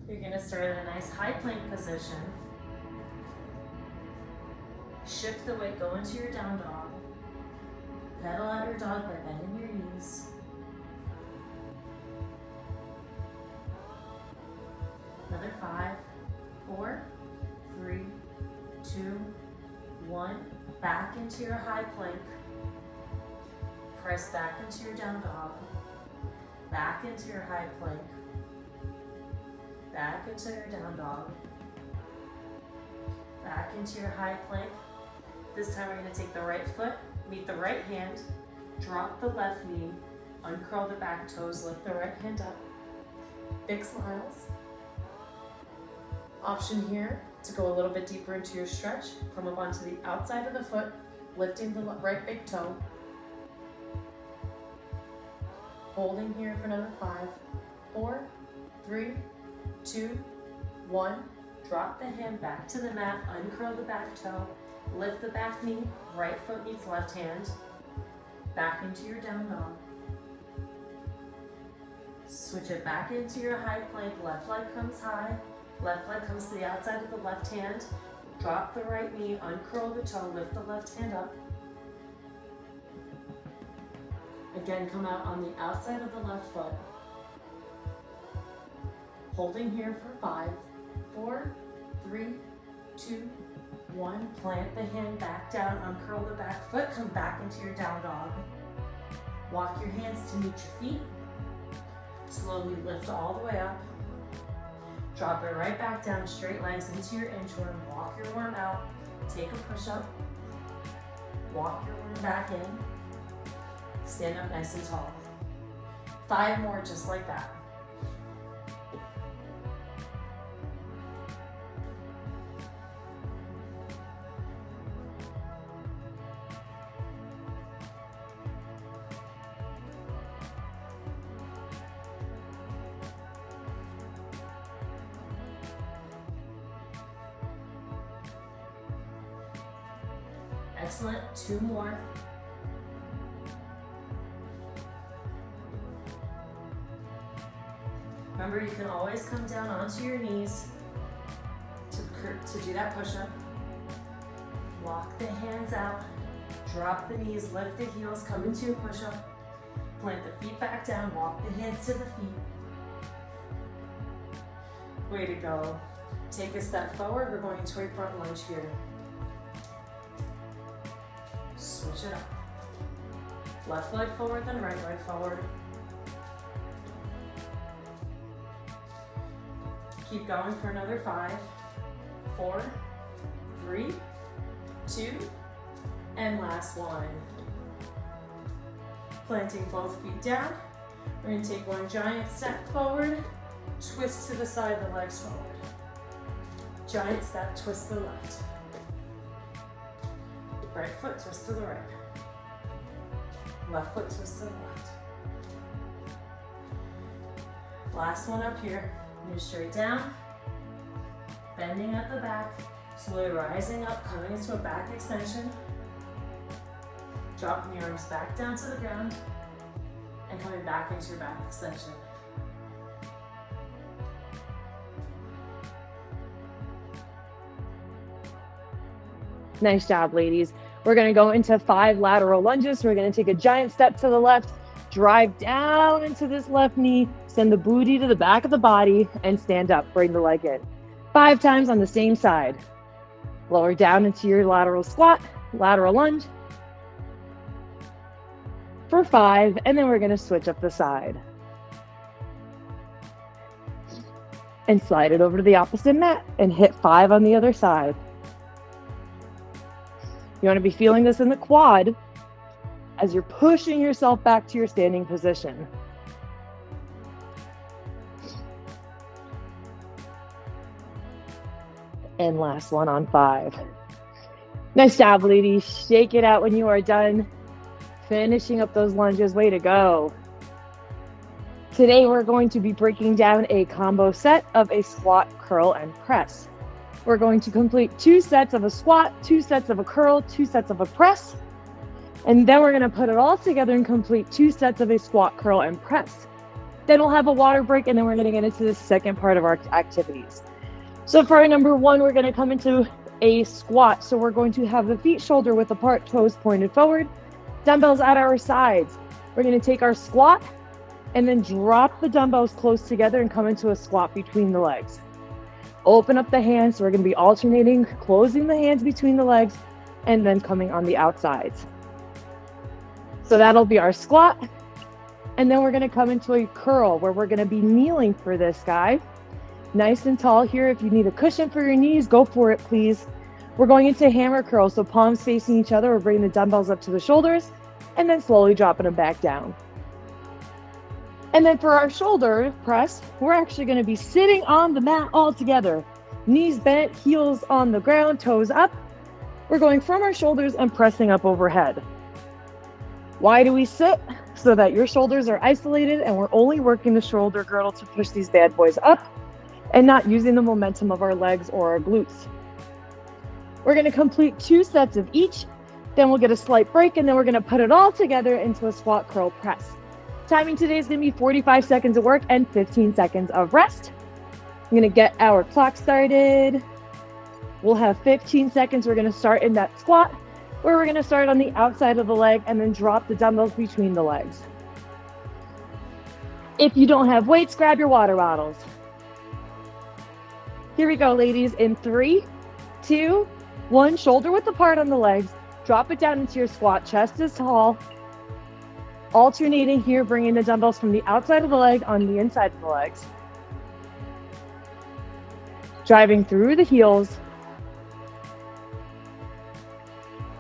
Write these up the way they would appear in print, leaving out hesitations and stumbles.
You're gonna start in a nice high plank position. Shift the weight, go into your down dog. Pedal out your dog by bending your knees. Another 5, 4, 3, 2, 1. Back into your high plank. Press back into your down dog. Back into your high plank. Back into your down dog. Back into your high plank. This time we're going to take the right foot, meet the right hand, drop the left knee, uncurl the back toes, lift the right hand up. Big smiles. Option here to go a little bit deeper into your stretch. Come up onto the outside of the foot, lifting the right big toe. Holding here for another 5, 4, 3, 2, 1. Drop the hand back to the mat, uncurl the back toe, lift the back knee, right foot meets left hand, back into your down dog. Switch it back into your high plank, left leg comes high, left leg comes to the outside of the left hand, drop the right knee, uncurl the toe, lift the left hand up. Again, come out on the outside of the left foot. Holding here for 5, 4, 3, 2, 1. Plant the hand back down, uncurl the back foot, come back into your down dog. Walk your hands to meet your feet. Slowly lift all the way up. Drop it right back down, straight legs into your inchworm. Walk your worm out. Take a push-up. Walk your worm back in. Stand up nice and tall. 5 more just like that. Excellent, 2 more. Remember, you can always come down onto your knees to do that push-up. Walk the hands out, drop the knees, lift the heels, come into a push-up. Plant the feet back down, walk the hands to the feet. Way to go. Take a step forward, we're going to a front lunge here. Switch it up. Left leg forward, then right leg forward. Keep going for another 5, 4, 3, 2, and last one. Planting both feet down. We're going to take one giant step forward, twist to the side, the legs forward. Giant step, twist to the left. Right foot, twist to the right. Left foot, twist to the left. Last one up here. Move straight down, bending at the back, slowly rising up, coming into a back extension, dropping your arms back down to the ground, and coming back into your back extension. Nice job, ladies. We're going to go into 5 lateral lunges. We're going to take a giant step to the left, drive down into this left knee, send the booty to the back of the body, and stand up. Bring the leg in. 5 times on the same side. Lower down into your lateral squat, lateral lunge for 5, and then we're going to switch up the side. And slide it over to the opposite mat and hit 5 on the other side. You want to be feeling this in the quad as you're pushing yourself back to your standing position. And last one on 5. Nice job, ladies. Shake it out when you are done. Finishing up those lunges. Way to go. Today, we're going to be breaking down a combo set of a squat, curl, and press. We're going to complete 2 sets of a squat, 2 sets of a curl, 2 sets of a press. And then we're going to put it all together and complete 2 sets of a squat, curl, and press. Then we'll have a water break, and then we're going to get into the second part of our activities. So for our number one, we're going to come into a squat. So we're going to have the feet shoulder width apart, toes pointed forward, dumbbells at our sides. We're going to take our squat and then drop the dumbbells close together and come into a squat between the legs. Open up the hands. So we're going to be alternating, closing the hands between the legs and then coming on the outsides. So that'll be our squat. And then we're going to come into a curl where we're going to be kneeling for this guy. Nice and tall here. If you need a cushion for your knees, go for it, please. We're going into hammer curl. So palms facing each other. We're bringing the dumbbells up to the shoulders and then slowly dropping them back down. And then for our shoulder press, we're actually going to be sitting on the mat all together. Knees bent, heels on the ground, toes up. We're going from our shoulders and pressing up overhead. Why do we sit? So that your shoulders are isolated and we're only working the shoulder girdle to push these bad boys up and not using the momentum of our legs or our glutes. We're going to complete 2 sets of each. Then we'll get a slight break and then we're going to put it all together into a squat curl press. Timing today is going to be 45 seconds of work and 15 seconds of rest. I'm going to get our clock started. We'll have 15 seconds. We're going to start in that squat where we're going to start on the outside of the leg and then drop the dumbbells between the legs. If you don't have weights, grab your water bottles. Here we go, ladies. In 3, 2, 1, shoulder width apart on the legs. Drop it down into your squat. Chest is tall. Alternating here, bringing the dumbbells from the outside of the leg on the inside of the legs. Driving through the heels.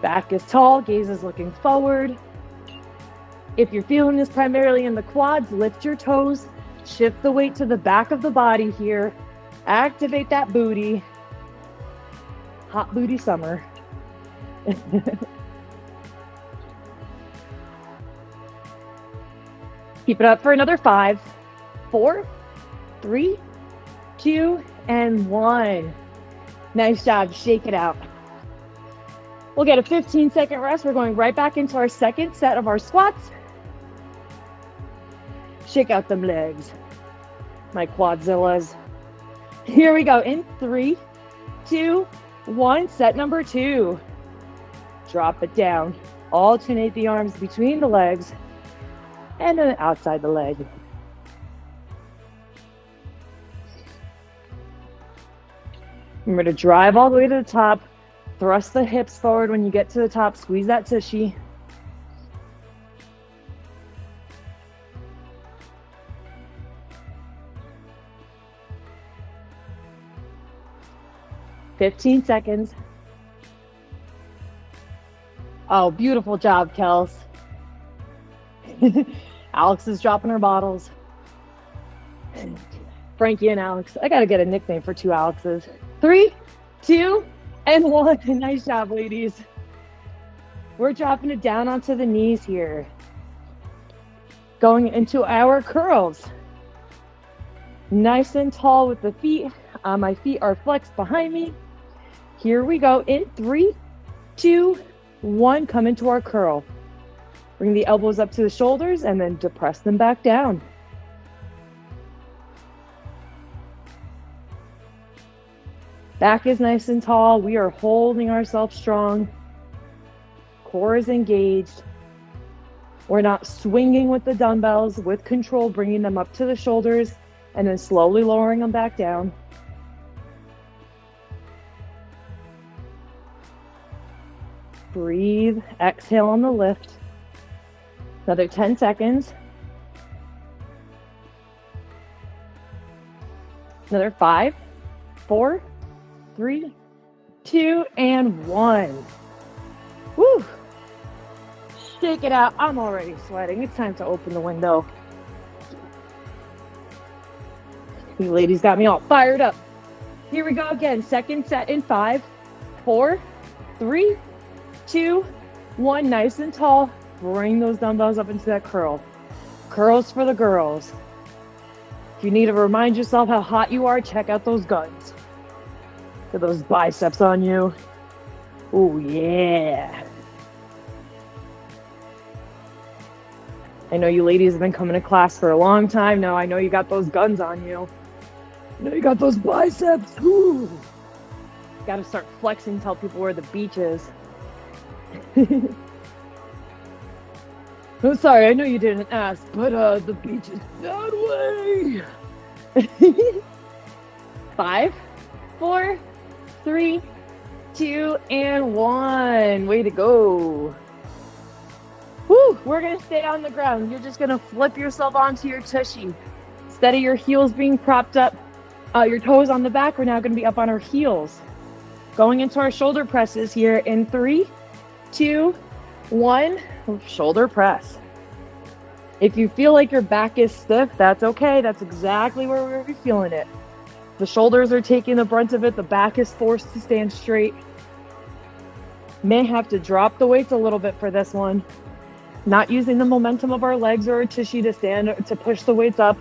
Back is tall, gaze is looking forward. If you're feeling this primarily in the quads, lift your toes, shift the weight to the back of the body here. Activate that booty. Hot booty summer. Keep it up for another 5, 4, 3, 2, and 1. Nice job. Shake it out. We'll get a 15-second rest. We're going right back into our second set of our squats. Shake out them legs, my quadzillas. Here we go. In 3, 2, 1. Set number 2. Drop it down. Alternate the arms between the legs and then outside the leg. Remember to drive all the way to the top. Thrust the hips forward when you get to the top. Squeeze that tushy. "15 seconds. Oh, beautiful job, Kels. Alex is dropping her bottles. Frankie and Alex. I got to get a nickname for 2 Alexes. 3, 2, and 1. Nice job, ladies. We're dropping it down onto the knees here. Going into our curls. Nice and tall with the feet. My feet are flexed behind me. Here we go. In 3, 2, 1. Come into our curl. Bring the elbows up to the shoulders and then depress them back down. Back is nice and tall. We are holding ourselves strong. Core is engaged. We're not swinging with the dumbbells, with control, bringing them up to the shoulders and then slowly lowering them back down. Breathe. Exhale on the lift. Another 10 seconds. Another 5, 4, 3, 2, and 1. Woo! Shake it out. I'm already sweating. It's time to open the window. You ladies got me all fired up. Here we go again. Second set in 5, 4, 3, 2, 1. Nice and tall. Bring those dumbbells up into that curl. Curls for the girls. If you need to remind yourself how hot you are, check out those guns. Get those biceps on you. Oh, yeah. I know you ladies have been coming to class for a long time now. I know you got those guns on you. I know you got those biceps. Ooh. Got to start flexing, tell people where the beach is. I'm sorry, I know you didn't ask, but the beach is that way. 5, 4, 3, 2, and 1. Way to go. Woo, we're going to stay on the ground. You're just going to flip yourself onto your tushy. Instead of your heels being propped up, your toes on the back, we're now going to be up on our heels. Going into our shoulder presses here in 3, 2, 1, shoulder press. If you feel like your back is stiff, that's okay. That's exactly where we're feeling it. The shoulders are taking the brunt of it. The back is forced to stand straight. May have to drop the weights a little bit for this one. Not using the momentum of our legs or our tissue to stand to push the weights up.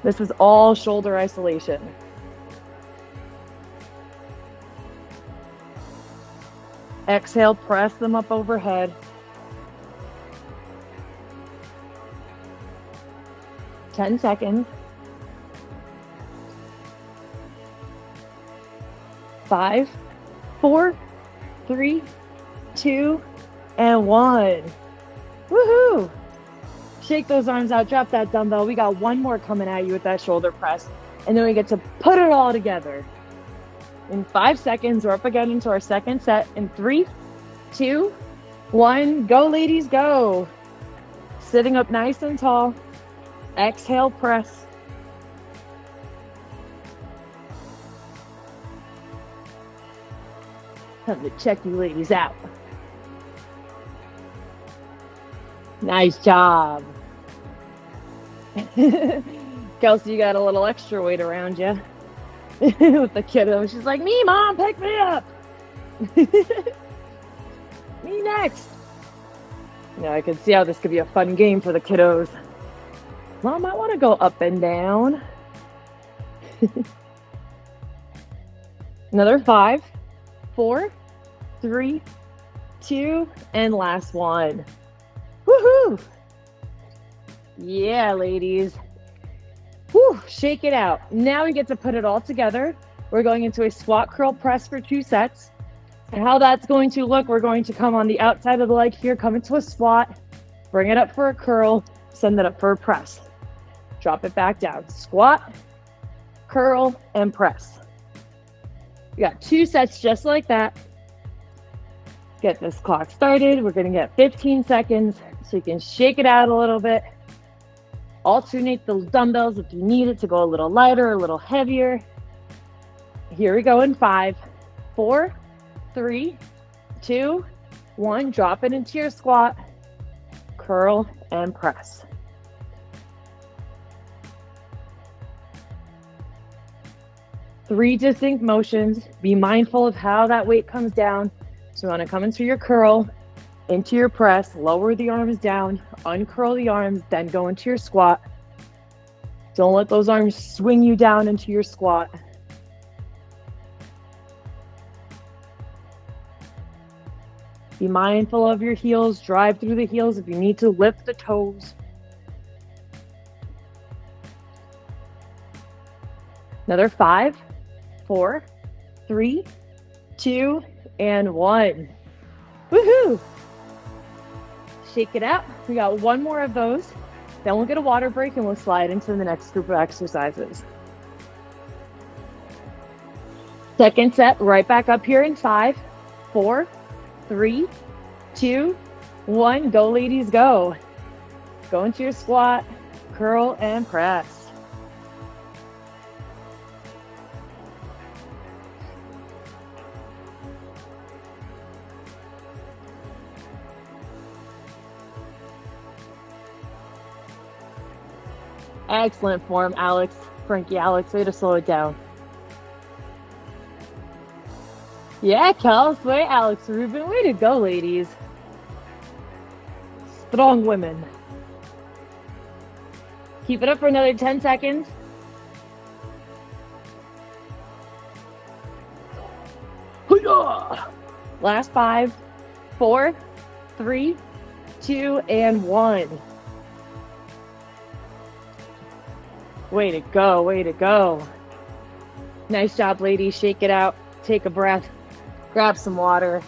This is all shoulder isolation. Exhale, press them up overhead. 10 seconds. 5, 4, 3, 2, and 1. Woohoo! Shake those arms out, drop that dumbbell. We got one more coming at you with that shoulder press. And then we get to put it all together. In 5 seconds, we're up again into our second set. In 3, 2, 1, go ladies, go. Sitting up nice and tall. Exhale, press. Time to check you ladies out. Nice job. Kelsey, you got a little extra weight around you. With the kiddo. She's like, me, Mom, pick me up. Me next. Yeah, I can see how this could be a fun game for the kiddos. Mom, I want to go up and down. Another 5, 4, 3, 2, and last one. Woohoo! Yeah, ladies. Whew, shake it out. Now we get to put it all together. We're going into a squat curl press for 2 sets. And how that's going to look, we're going to come on the outside of the leg here, come into a squat, bring it up for a curl, send it up for a press. Drop it back down. Squat, curl, and press. We got 2 sets just like that. Get this clock started. We're going to get 15 seconds so you can shake it out a little bit. Alternate the dumbbells if you need it to go a little lighter, a little heavier. Here we go in 5, 4, 3, 2, 1. Drop it into your squat, curl, and press. Three distinct motions. Be mindful of how that weight comes down. So you want to come into your curl, into your press, lower the arms down, uncurl the arms, then go into your squat. Don't let those arms swing you down into your squat. Be mindful of your heels. Drive through the heels if you need to. Lift the toes. Another 5, 4, 3, 2, and 1. Woohoo! Shake it out. We got one more of those. Then we'll get a water break and we'll slide into the next group of exercises. Second set, right back up here in 5, 4, 3, 2, 1. Go, ladies, go. Go into your squat, curl, and press. Excellent form, Alex. Frankie, Alex, way to slow it down. Yeah, Kels, way, Alex Rubin, way to go, ladies. Strong women. Keep it up for another 10 seconds. Last 5, 4, 3, 2, and 1. Way to go, way to go. Nice job, ladies. Shake it out. Take a breath. Grab some water.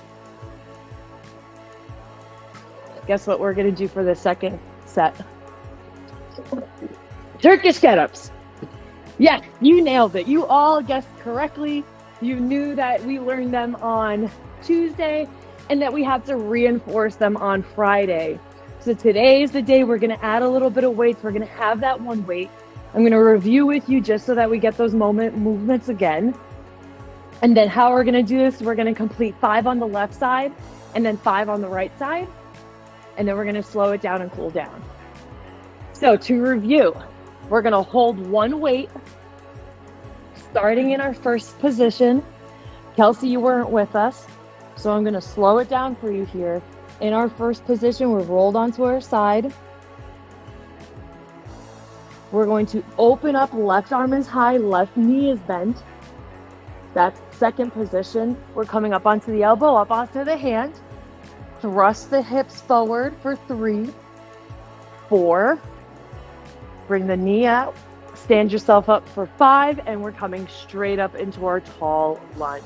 Guess what we're going to do for the second set? Turkish get-ups. Yes, you nailed it. You all guessed correctly. You knew that we learned them on Tuesday and that we have to reinforce them on Friday. So today is the day we're going to add a little bit of weights. We're going to have that one weight. I'm going to review with you just so that we get those movements again. And then how we're going to do this, we're going to complete 5 on the left side and then 5 on the right side. And then we're going to slow it down and cool down. So to review, we're going to hold one weight, starting in our first position. Kelsey, you weren't with us, so I'm going to slow it down for you here. In our first position, we're rolled onto our side. We're going to open up, left arm is high, left knee is bent. That's second position. We're coming up onto the elbow, up onto the hand. Thrust the hips forward for 3, 4. Bring the knee out. Stand yourself up for 5, and we're coming straight up into our tall lunge.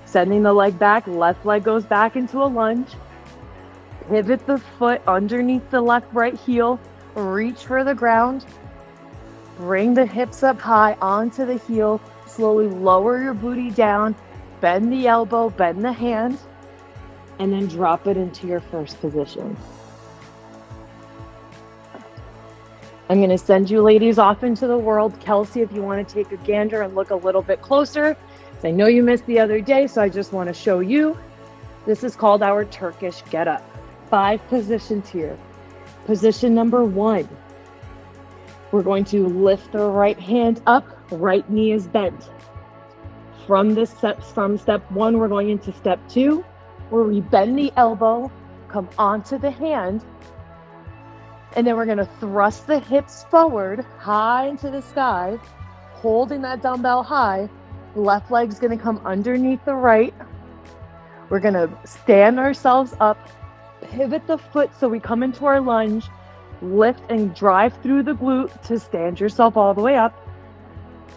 Sending the leg back, left leg goes back into a lunge. Pivot the foot underneath the left right heel. Reach for the ground. Bring the hips up high onto the heel. Slowly lower your booty down. Bend the elbow, bend the hand. And then drop it into your first position. I'm going to send you ladies off into the world. Kelsey, if you want to take a gander and look a little bit closer. I know you missed the other day, so I just want to show you. This is called our Turkish get up. 5 positions here. Position number 1. We're going to lift the right hand up. Right knee is bent. From step 1, we're going into step 2. Where we bend the elbow, come onto the hand, and then we're going to thrust the hips forward, high into the sky, holding that dumbbell high. Left leg's going to come underneath the right. We're going to stand ourselves up, pivot the foot so we come into our lunge, lift and drive through the glute to stand yourself all the way up.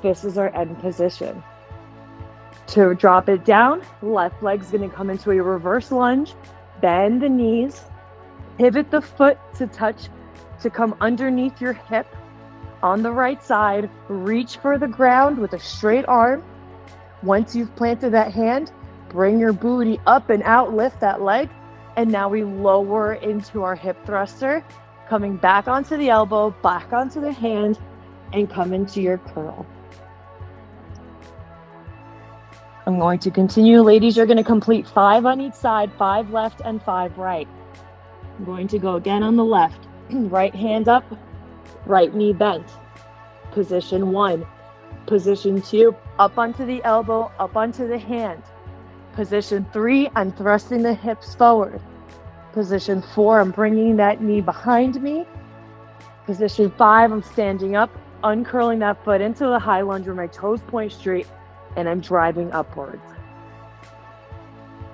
This is our end position. To drop it down, left leg's going to come into a reverse lunge, bend the knees, pivot the foot to come underneath your hip. On the right side, reach for the ground with a straight arm. Once you've planted that hand, bring your booty up and out, lift that leg, and now we lower into our hip thruster, coming back onto the elbow, back onto the hand, and come into your curl. I'm going to continue. Ladies, you're going to complete 5 on each side, 5 left and 5 right. I'm going to go again on the left. Right hand up, right knee bent. Position 1. Position 2, up onto the elbow, up onto the hand. Position 3, I'm thrusting the hips forward. Position 4, I'm bringing that knee behind me. Position 5, I'm standing up, uncurling that foot into the high lunge where my toes point straight, and I'm driving upwards.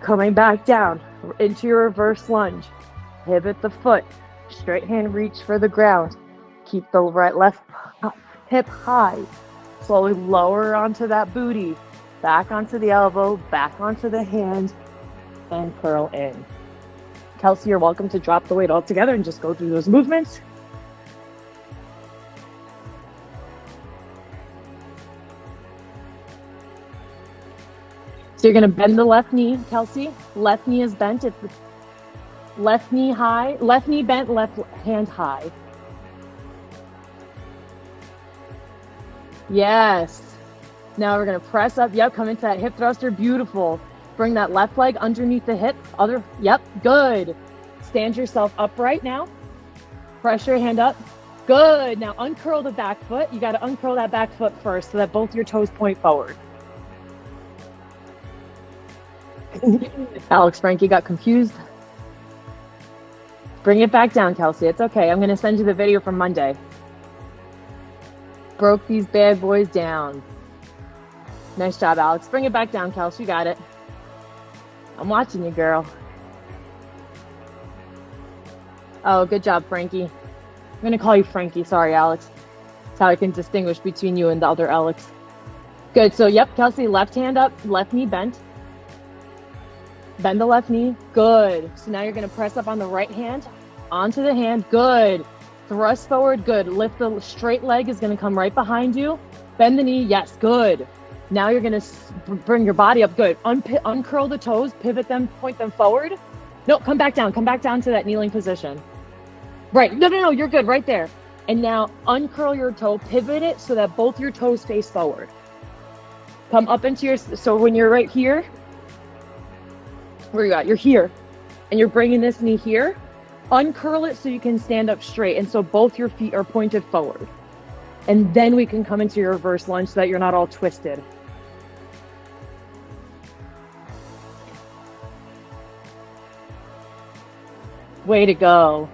Coming back down into your reverse lunge. Pivot the foot. Straight hand reach for the ground. Keep the left hip high. Slowly lower onto that booty. Back onto the elbow. Back onto the hand. And curl in. Kelsey, you're welcome to drop the weight all together and just go through those movements. So you're going to bend the left knee, Kelsey. Left knee is bent. It's left knee high, left knee bent, left hand high. Yes. Now we're going to press up. Yep, come into that hip thruster. Beautiful. Bring that left leg underneath the hip. Yep, good. Stand yourself upright now. Press your hand up. Good. Now uncurl the back foot. You got to uncurl that back foot first so that both your toes point forward. Alex Frankie got confused. Bring it back down, Kelsey. It's okay. I'm going to send you the video from Monday. Broke these bad boys down. Nice job, Alex. Bring it back down, Kelsey. You got it. I'm watching you, girl. Oh, good job, Frankie. I'm going to call you Frankie. Sorry, Alex. That's how I can distinguish between you and the other Alex. Good. So, yep, Kelsey, left hand up, left knee bent. Bend the left knee. Good. So now you're going to press up on the right hand, onto the hand. Good. Thrust forward. Good. Lift the straight leg is going to come right behind you. Bend the knee. Yes. Good. Now you're going to bring your body up. Good. Uncurl the toes, pivot them, point them forward. No, come back down. Come back down to that kneeling position. Right. No. You're good right there. And now uncurl your toe, pivot it so that both your toes face forward. Come up into your, so when you're right here, where you at? You're here. And you're bringing this knee here. Uncurl it so you can stand up straight. And so both your feet are pointed forward. And then we can come into your reverse lunge so that you're not all twisted. Way to go.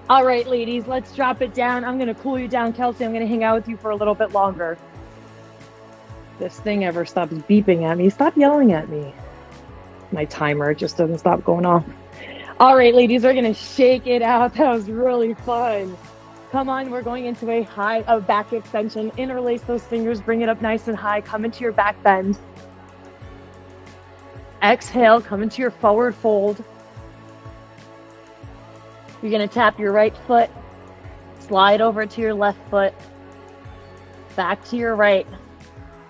All right, ladies, let's drop it down. I'm going to cool you down, Kelsey. I'm going to hang out with you for a little bit longer. This thing ever stops beeping at me. Stop yelling at me. My timer just doesn't stop going off. All right, ladies, we're going to shake it out. That was really fun. Come on, we're going into a back extension. Interlace those fingers, bring it up nice and high. Come into your back bend. Exhale, come into your forward fold. You're going to tap your right foot, slide over to your left foot, back to your right,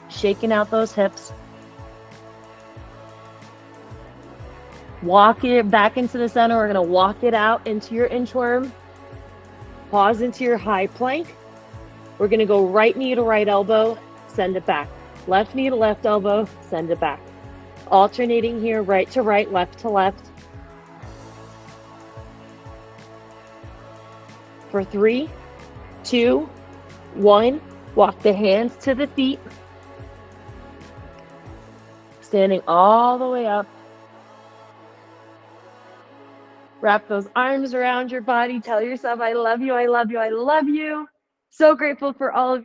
shaking out those hips. Walk it back into the center. We're going to walk it out into your inchworm. Pause into your high plank. We're going to go right knee to right elbow, send it back. Left knee to left elbow, send it back. Alternating here, right to right, left to left. For 3, 2, 1, walk the hands to the feet. Standing all the way up. Wrap those arms around your body. Tell yourself, I love you, I love you, I love you. So grateful for all of